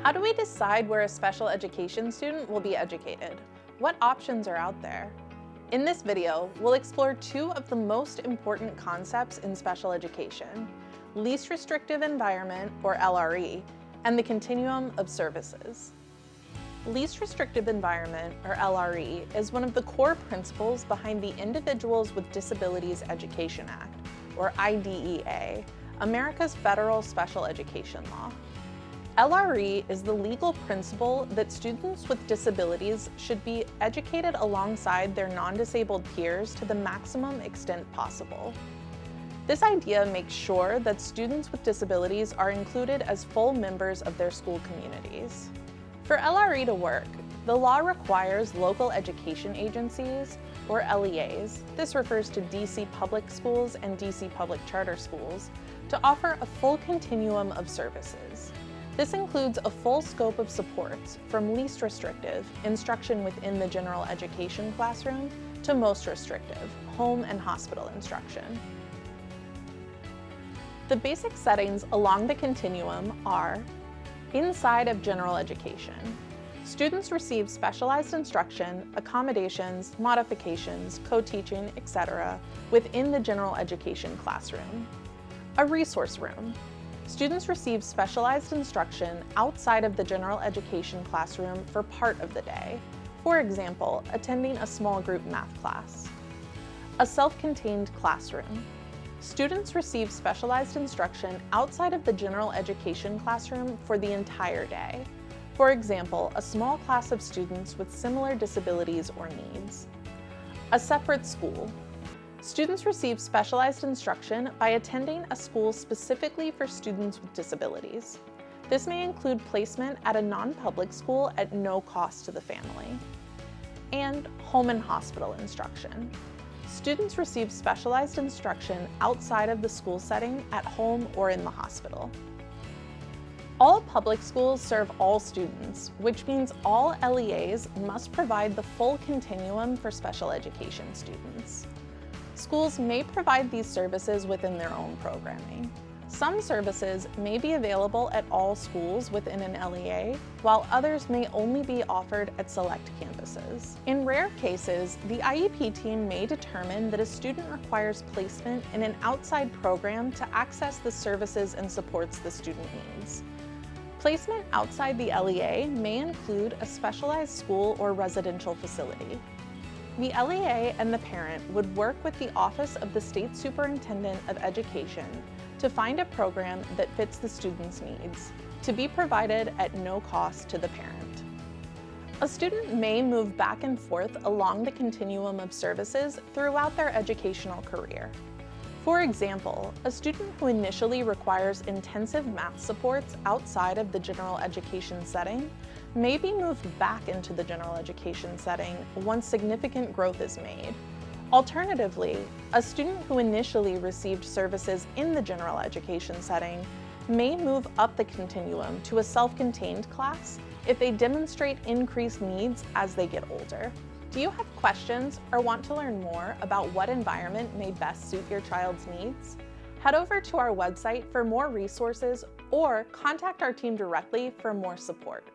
How do we decide where a special education student will be educated? What options are out there? In this video, we'll explore two of the most important concepts in special education: Least Restrictive Environment, or LRE, and the Continuum of Services. Least Restrictive Environment, or LRE, is one of the core principles behind the Individuals with Disabilities Education Act, or IDEA, America's federal special education law. LRE is the legal principle that students with disabilities should be educated alongside their non-disabled peers to the maximum extent possible. This idea makes sure that students with disabilities are included as full members of their school communities. For LRE to work, the law requires local education agencies, or LEAs, this refers to DC public schools and DC public charter schools, to offer a full continuum of services. This includes a full scope of supports, from least restrictive, instruction within the general education classroom, to most restrictive, home and hospital instruction. The basic settings along the continuum are: inside of general education, students receive specialized instruction, accommodations, modifications, co-teaching, etc. within the general education classroom. A resource room. Students receive specialized instruction outside of the general education classroom for part of the day, for example, attending a small group math class. A self-contained classroom. Students receive specialized instruction outside of the general education classroom for the entire day, for example, a small class of students with similar disabilities or needs. A separate school. Students receive specialized instruction by attending a school specifically for students with disabilities. This may include placement at a non-public school at no cost to the family. And home and hospital instruction. Students receive specialized instruction outside of the school setting at home or in the hospital. All public schools serve all students, which means all LEAs must provide the full continuum for special education students. Schools may provide these services within their own programming. Some services may be available at all schools within an LEA, while others may only be offered at select campuses. In rare cases, the IEP team may determine that a student requires placement in an outside program to access the services and supports the student needs. Placement outside the LEA may include a specialized school or residential facility. The LEA and the parent would work with the Office of the State Superintendent of Education to find a program that fits the student's needs, to be provided at no cost to the parent. A student may move back and forth along the continuum of services throughout their educational career. For example, a student who initially requires intensive math supports outside of the general education setting may be moved back into the general education setting once significant growth is made. Alternatively, a student who initially received services in the general education setting may move up the continuum to a self-contained class if they demonstrate increased needs as they get older. Do you have questions or want to learn more about what environment may best suit your child's needs? Head over to our website for more resources or contact our team directly for more support.